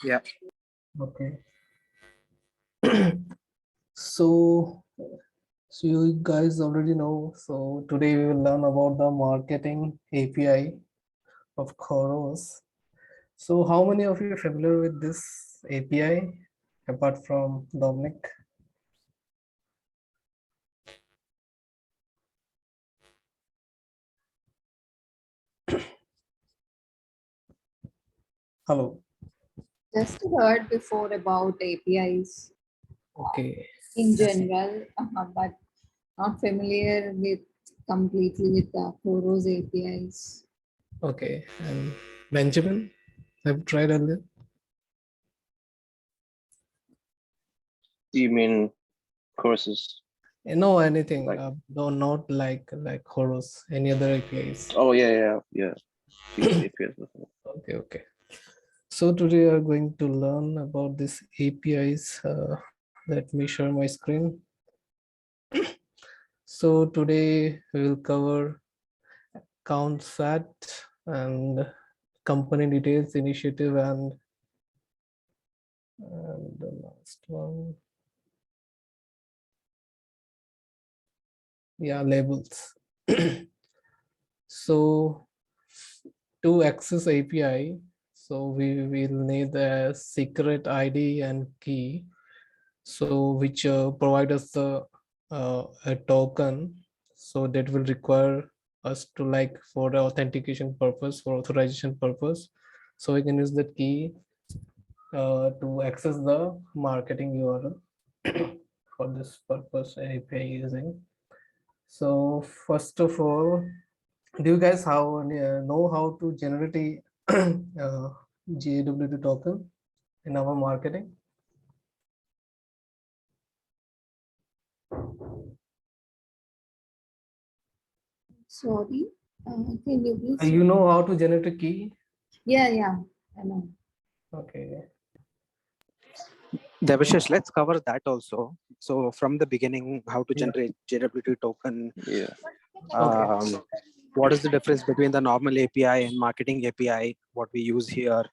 Yeah. Okay. So, so you guys already know. So today we will learn about the marketing API of Khoros. So how many of you are familiar with this API apart from Dominic? Hello. Just heard before about APIs Okay. in general, but not familiar with completely with the Khoros APIs. Okay. And Benjamin, have you tried earlier? Do you mean courses? No, anything. Like, No, not like Khoros. Any other APIs? oh yeah. Few APIs before. Okay. Okay. So today we are going to learn about this APIs. Let me share my screen. So today we will cover count SAT and company details, initiative, and the last one, yeah, labels. So to access API, so we will need a secret ID and key, so which provide us a token, so that will require us to, like, for the authentication purpose, for authorization purpose, so we can use that key to access the marketing URL for this purpose API using. So first of all, do you guys know how to generate a JWT token in our marketing? Sorry, can you please? You know how to generate a key? Yeah, I know. Okay. Devashish, let's cover that also. So from the beginning, how to Yeah. generate JWT token. Yeah. Okay. What is the difference between the normal API and marketing API? What we use here?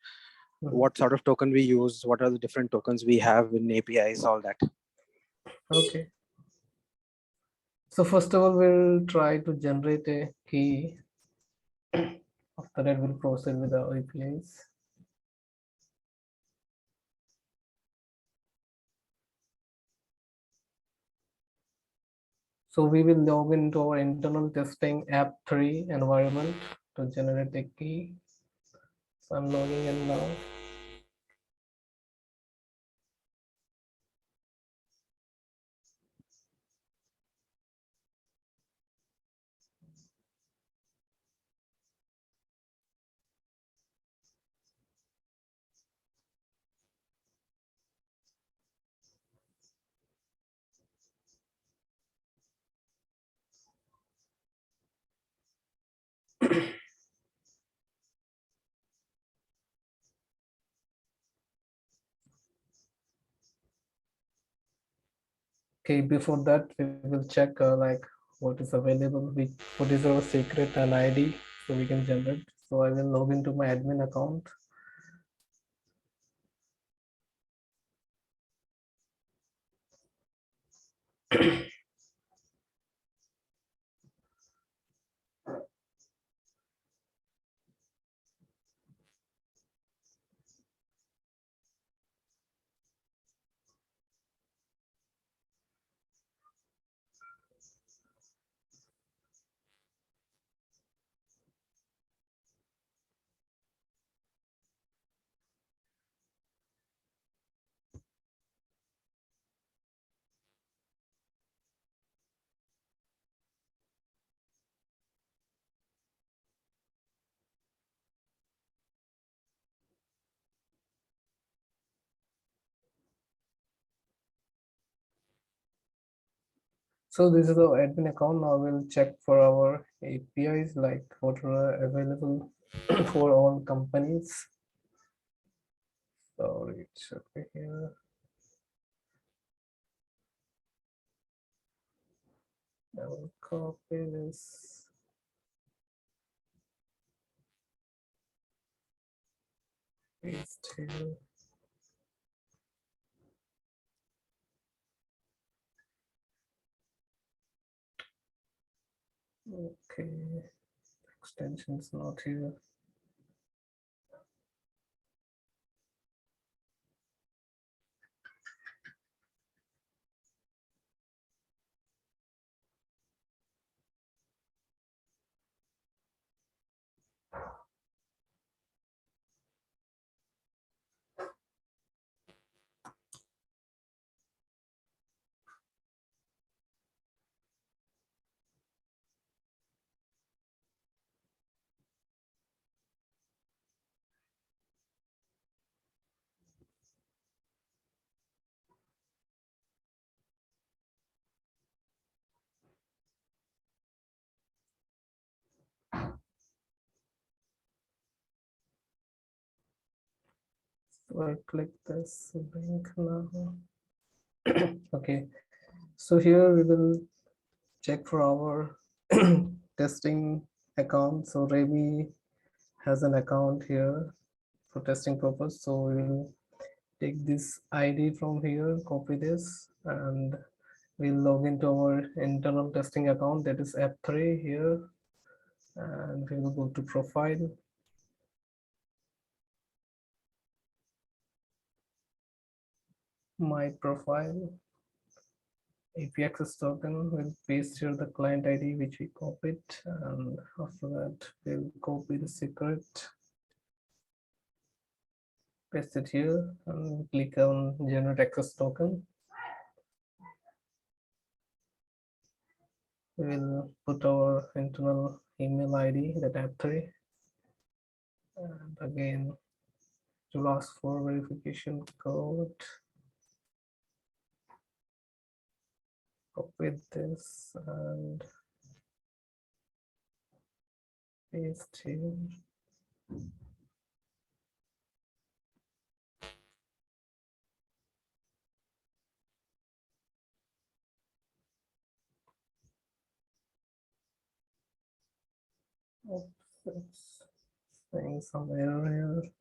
What sort of token we use? What are the different tokens we have in APIs? All that. Okay. So first of all, we'll try to generate a key. After that, we'll proceed with the APIs. So we will log into our internal testing app3 environment to generate a key. So I'm logging in now. Okay, before that, we will check like what is available, what is our secret and ID, so we can generate. So I will log into my admin account. So this is the admin account. Now we'll check for our APIs, like what are available for all companies. Sorry, it should be here. I will copy this. Paste here. Okay, extensions not here. So I click this link now. Okay, so here we will check for our testing account. So Remy has an account here for testing purpose. So we will take this ID from here, copy this, and we'll log into our internal testing account, that is App3 here, and we will go to profile. My profile, API access token, we'll paste here the client ID which we copied, and after that we'll copy the secret, paste it here, and click on generate access token. We'll put our internal email ID, that App3, and again to ask for verification code. Copy this and paste here. Oops, it's saying some error here.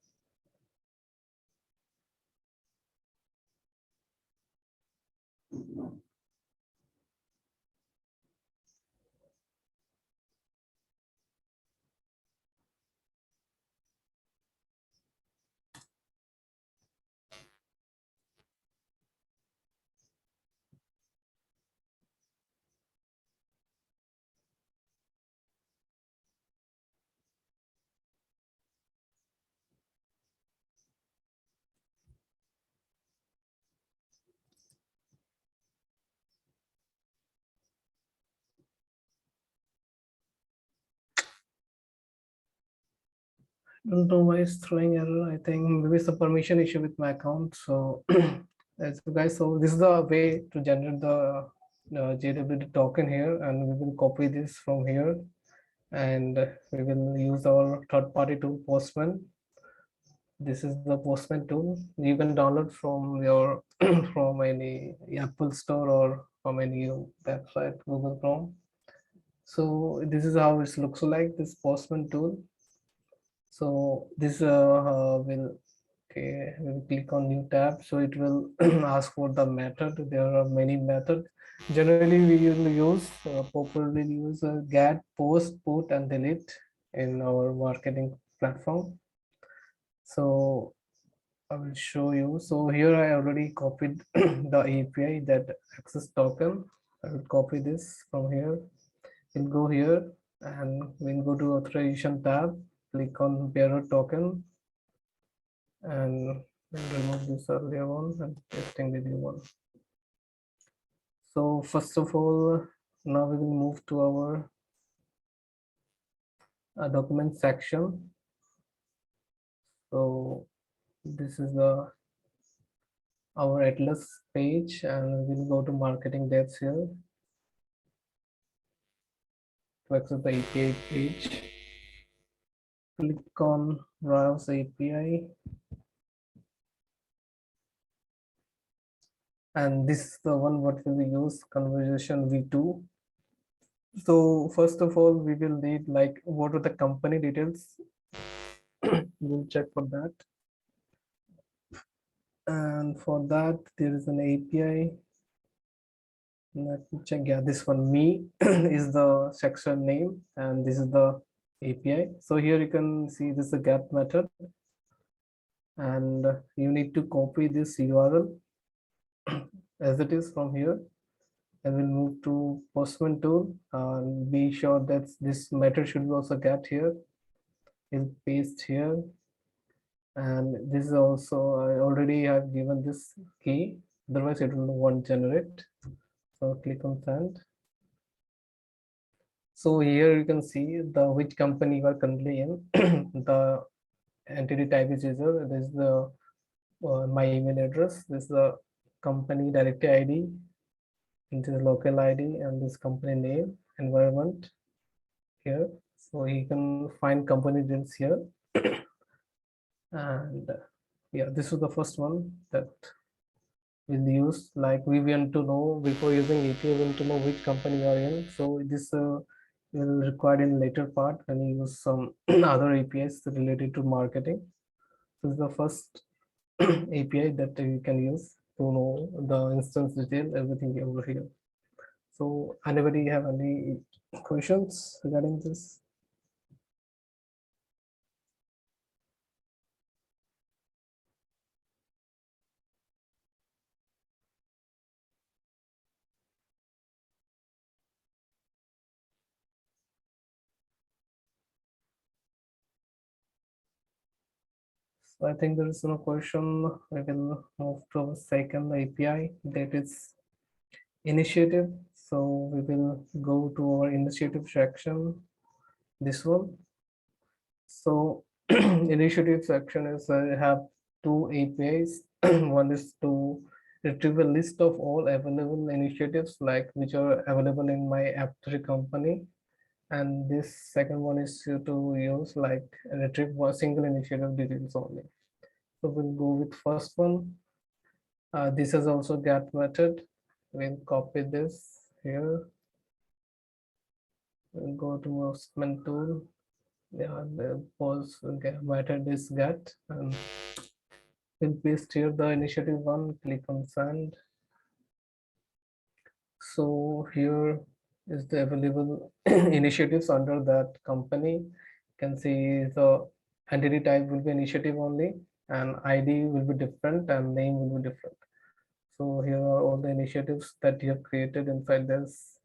Don't know why it's throwing error. I think maybe it's a permission issue with my account. So as you guys, so this is the way to generate the JWT token here, and we will copy this from here, and we will use our third-party tool Postman. This is the Postman tool. You can download from your from any Apple Store or from any website, Google Chrome. So this is how it looks like, this Postman tool. So this will, okay, we'll click on new tab. So it will ask for the method. There are many methods. Generally, we will use popularly use get, post, put, and delete in our marketing platform. So I will show you. So here I already copied the API, that access token. I will copy this from here. We'll go here and we'll go to authorization tab, click on bearer token, and we'll remove this earlier one and testing the new one. So first of all, now we will move to our document section. So this is our Atlas page, and we'll go to marketing devs here to access the API page. Click on browse API, and this is the one what will we use, conversation v2. So first of all, we will need like what are the company details. We'll check for that, and for that there is an API Let me check. Yeah, this one me is the section name, and this is the API. So here you can see this is a get method, and you need to copy this URL as it is from here, and we'll move to Postman tool and be sure that this method should be also get here. We'll paste here, and this is also I already have given this key, otherwise it will won't generate. So click on send. So here you can see the which company you are currently in. The entity type is user. This is the my email address. This is the company directory ID, into the local ID, and this company name, environment here. So you can find company details here. And yeah, this is the first one that we'll use. Like we want to know before using API, we want to know which company you are in. So this will require in later part when you use some other APIs related to marketing. This is the first API that you can use to know the instance detail, everything over here. So anybody have any questions regarding this? So I think there is no question. We will move to the second API, that is initiative. So we will go to our initiative section, this one. So initiative section is have two APIs. One is to retrieve a list of all available initiatives, like which are available in my App3 company. And this second one is to use like retrieve one single initiative details only. So we'll go with first one. This is also get method. We'll copy this here. We'll go to Postman tool. Yeah, the pose get method is get, and we'll paste here the initiative one. Click on send. So here is the available initiatives under that company. You can see the entity type will be initiative only, and ID will be different, and name will be different. So here are all the initiatives that you have created inside this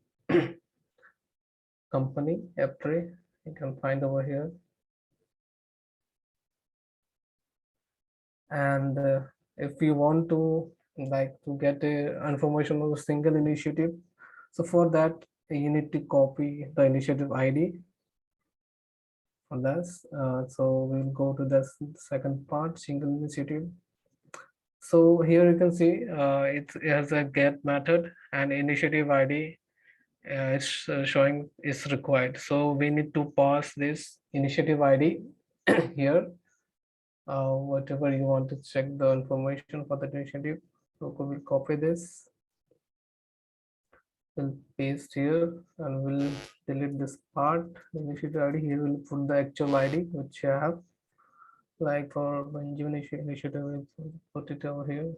company App3. You can find over here. And if you want to like to get a information of a single initiative, so for that you need to copy the initiative ID on this. So we'll go to the second part, single initiative. So here you can see it has a get method, and initiative ID is showing is required. So we need to pass this initiative ID here. Whatever you want to check the information for the initiative. So we'll copy this. We'll paste here, and we'll delete this part. Initiative ID here, we'll put the actual ID which I have. Like for Benjamin initiative, we'll put it over here.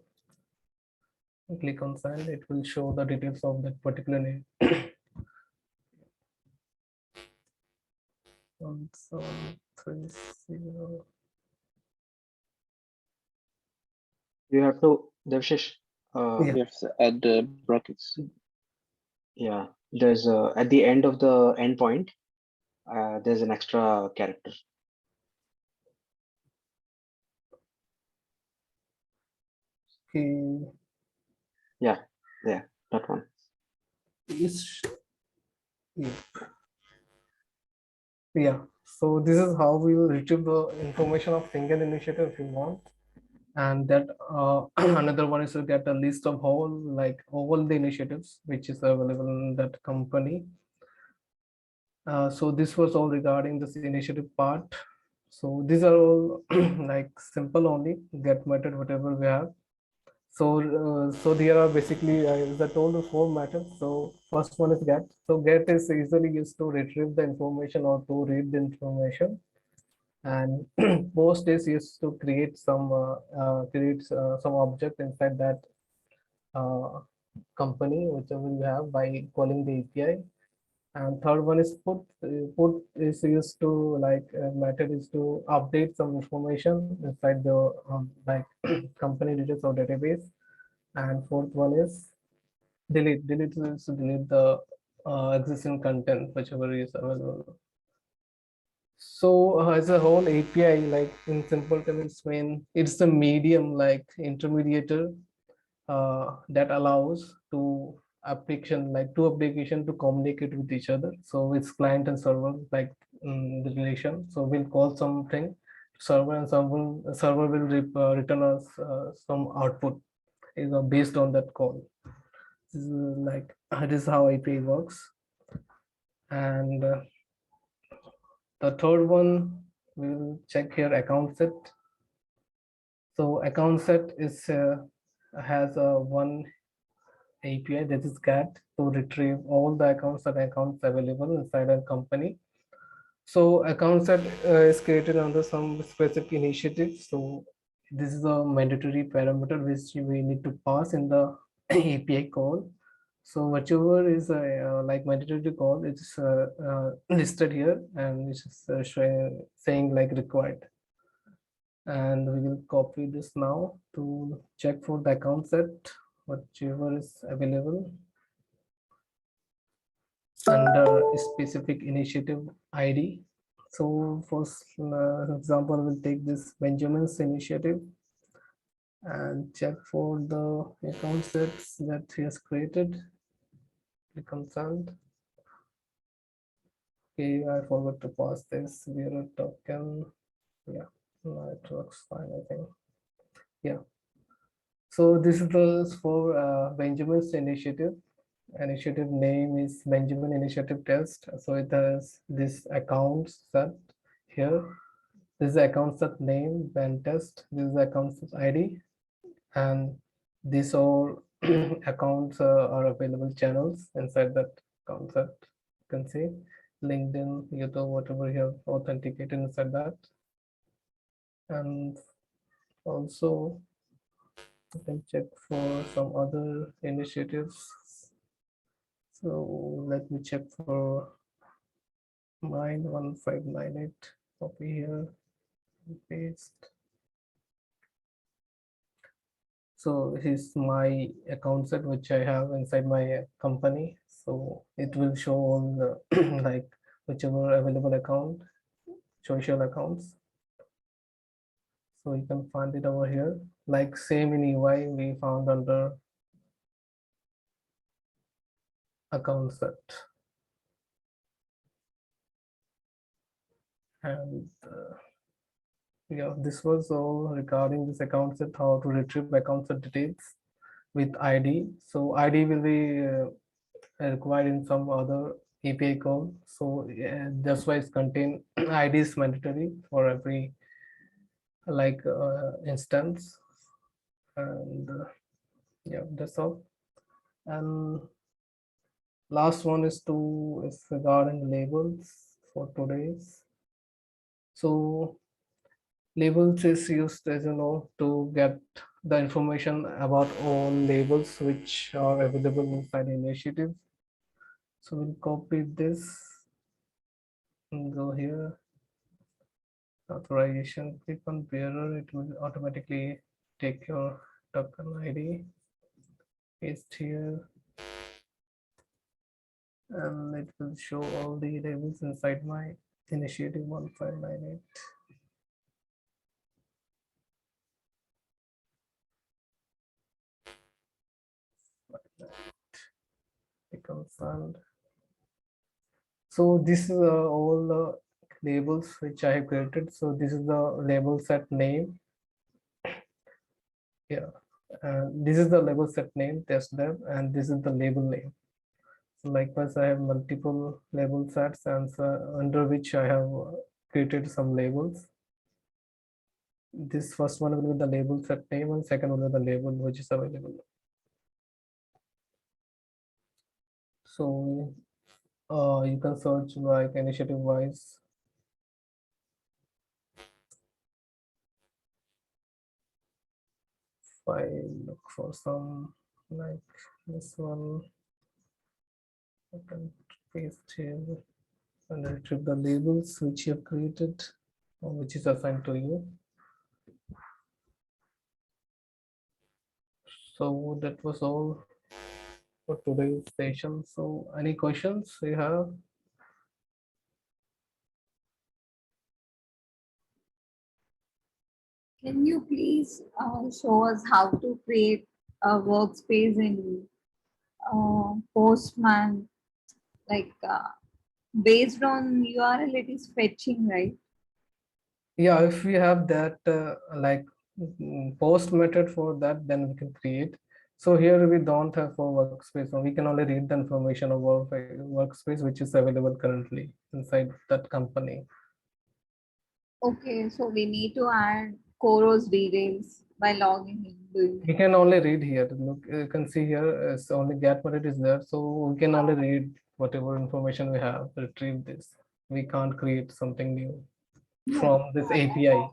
Click on send. It will show the details of that particular name. 1730. You have to, Devshish, Yeah. You have to add the brackets. yeah, there's at the end of the endpoint, there's an extra character. Okay. Yeah, that one. Yeah, so this is how we will retrieve the information of single initiative if you want. And that another one is to get a list of all the initiatives which is available in that company. So this was all regarding this initiative part. So these are all like simple only, get method, whatever we have. So there are basically, as I told, the four methods. So first one is get. So get is usually used to retrieve the information or to read the information, and post is used to create some object inside that company, whichever you have, by calling the API. And third one is put. Put is used to like method is to update some information inside the like company details or database. And fourth one is delete. Delete is to delete the existing content whichever is available. So as a whole API, like in simple terms, when it's the medium like intermediator that allows to application like two application to communicate with each other. So it's client and server like the relation. So we'll call something server and server will return us some output is based on that call. This is like this is how API works. And the third one we'll check here account set. So account set is has a one API that is GET to retrieve all the accounts and accounts available inside a company. So accounts that is created under some specific initiative. So this is a mandatory parameter which we need to pass in the API call. So whichever is like mandatory call, it's listed here and it's saying like required. And we will copy this now to check for the account set, whichever is available under a specific initiative ID. So for example, we'll take this Benjamin's initiative and check for the account sets that he has created. Click consent. Okay, I forgot to pass this zero token. Yeah, no, it works fine, I think. Yeah. So this is the for Benjamin's initiative. Initiative name is Benjamin Initiative Test. So it has this account set here. This is the account set name, Ben test. This is the account set ID. And these all accounts are available channels inside that account set. You can see LinkedIn, YouTube, whatever you have authenticated inside that. And also you can check for some other initiatives. So let me check for mine 1598. Copy here, paste. So here's my account set which I have inside my company. So it will show all the like whichever available account, social accounts. So you can find it over here. Like same in UI, we found under account set. And yeah, this was all regarding this account set, how to retrieve account set details with ID. So ID will be required in some other API call. So that's why it's contain ID is mandatory for every like instance. And yeah, that's all. And last one is regarding labels for today's. So labels is used, as you know, to get the information about all labels which are available inside the initiative. So we'll copy this and go here. Authorization, click on bearer, it will automatically take your token ID. Paste here. And it will show all the labels inside my initiative 1598. Confirmed. So this is all the labels which I have created. So this is the label set name. Yeah, this is the label set name, test dev, and this is the label name. So likewise, I have multiple label sets and under which I have created some labels. This first one will be the label set name and second will be the label which is available. So you can search like initiative wise. If I look for some like this one. I can paste here and retrieve the labels which you have created or which is assigned to you. So that was all for today's session. So any questions you have? Can you please show us how to create a workspace in Postman, like based on URL, it is fetching, right? Yeah, if we have that like post method for that, then we can create. So here we don't have for workspace, so we can only read the information of our workspace which is available currently inside that company. Okay, so we need to add Coros details by logging in. We can only read here. Look, you can see here it's only get method is there, so we can only read whatever information we have, retrieve this. We can't create something new from this API.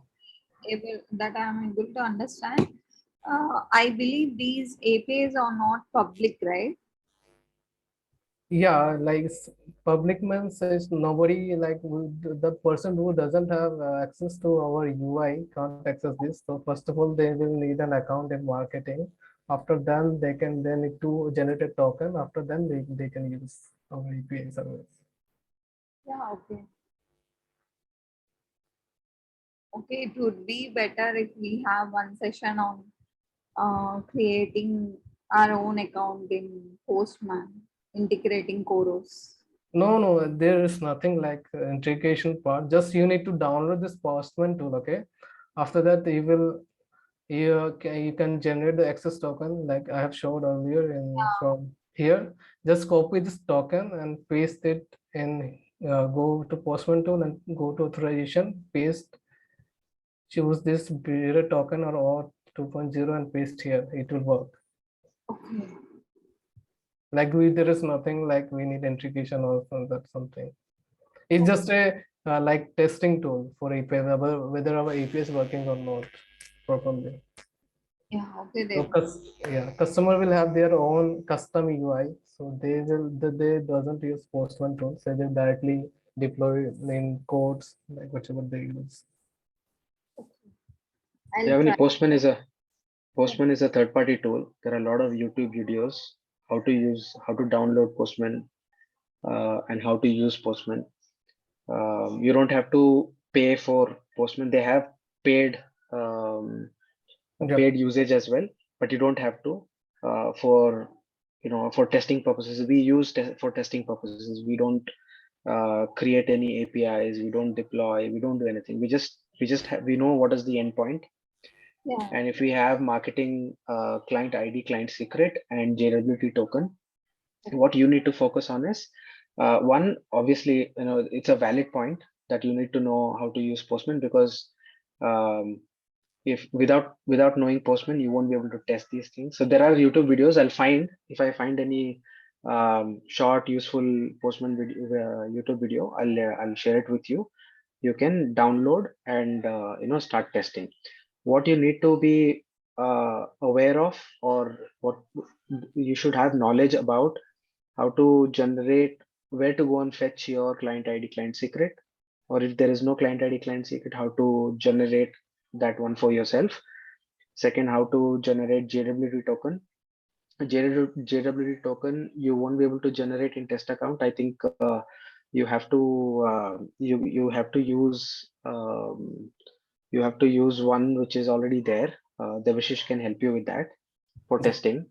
That I am able to understand. I believe these APIs are not public, right? Yeah, like public means is nobody like the person who doesn't have access to our UI can't access this. So first of all, they will need an account in marketing. After then, they need to generate a token. After then, they can use our API service. Yeah, okay. Okay, it would be better if we have one session on creating our own account in Postman, integrating Coros. No, no, there is nothing like integration part. Just you need to download this Postman tool. Okay. After that, you can generate the access token like I have showed earlier in from here. Just copy this token and paste it in. Go to Postman tool and go to authorization. Paste. Choose this bearer token or OAuth 2.0 and paste here. It will work. Okay. Like there is nothing like we need integration or something. It's just a like testing tool for API, whether our API is working or not properly. Yeah, okay So then. yeah, customer will have their own custom UI. So they doesn't use Postman tools. They will directly deploy in codes like whichever they use. I'll Javani, try. Postman is a third-party tool. There are a lot of YouTube videos how to download Postman and how to use Postman. You don't have to pay for Postman. They have paid um, Yep. paid usage as well, but you don't have to for for testing purposes. We use for testing purposes. We don't create any APIs. We don't deploy. We don't do anything. We know what is the endpoint. Yeah. And if we have marketing client ID, client secret, and JWT token, what you need to focus on is one, obviously, it's a valid point that you need to know how to use Postman, because if without knowing Postman, you won't be able to test these things. So there are YouTube videos. If I find any short useful Postman video, YouTube video, I'll share it with you. You can download and start testing. What you need to be aware of, or what you should have knowledge about, how to generate, where to go and fetch your client ID, client secret, or if there is no client ID, client secret, how to generate that one for yourself. Second, how to generate JWT token. JWT token you won't be able to generate in test account. I think you have to you have to use one which is already there. Devashish can help you with that for testing.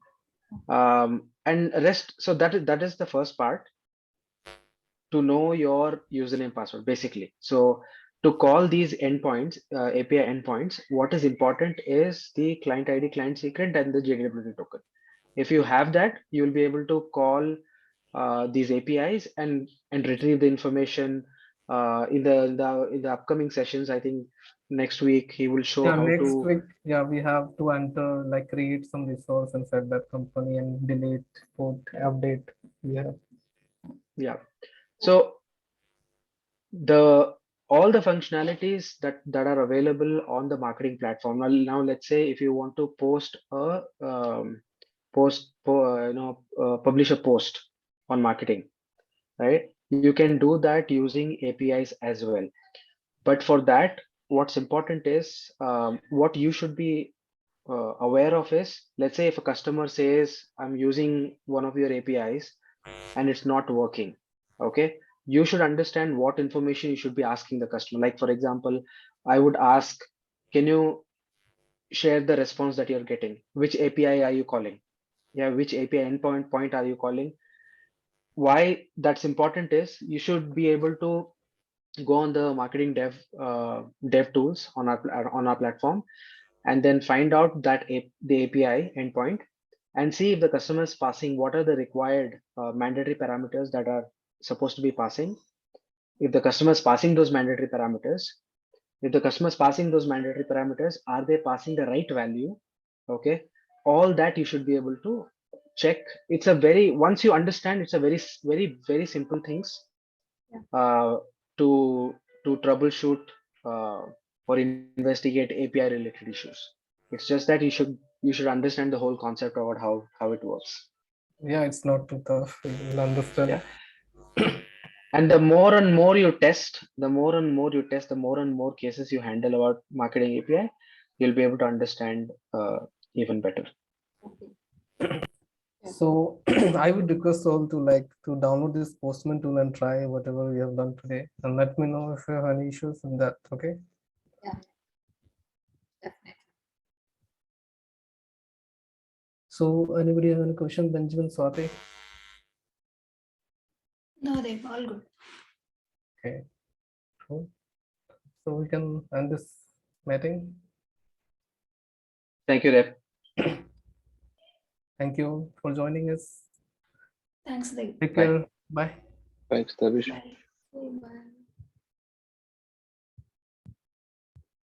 And rest. So that is the first part, to know your username password basically. So to call these endpoints, API endpoints, what is important is the client ID, client secret, and the JWT token. If you have that, you will be able to call these APIs and retrieve the information in the upcoming sessions. I think next week he will show Yeah, how next to. week, yeah, we have to enter like create some resource inside that company and delete, put, update. Yeah. Yeah. So the all the functionalities that are available on the marketing platform. Now let's say if you want to post publish a post on marketing, right? You can do that using APIs as well. But for that, what's important is what you should be aware of is, let's say if a customer says, I'm using one of your APIs and it's not working, okay? You should understand what information you should be asking the customer. Like, for example, I would ask, can you share the response that you're getting? Which API are you calling? Yeah, which API endpoint point are you calling? Why that's important is you should be able to go on the marketing dev tools on our platform, and then find out that the API endpoint, and see if the customer is passing what are the required mandatory parameters that are supposed to be passing. If the customer is passing those mandatory parameters, are they passing the right value? Okay, all that you should be able to check. It's a very, once you understand, it's a very simple things Yeah. To troubleshoot or investigate API related issues. It's just that you should understand the whole concept about how it works. Yeah, it's not too tough. You'll understand. Yeah. And the more and more you test, the more and more cases you handle about marketing API, you'll be able to understand even better. Okay. So I would request all to download this Postman tool and try whatever we have done today, and let me know if you have any issues in that. Okay. Definitely. So anybody have any question? Benjamin, Swati? No, they're all good. Okay. Cool. So we can end this meeting. Thank you, Rep. Thank you for joining us. Thanks, Dev. Take Bye. care. Bye. Thanks, Tavish. Bye. Bye.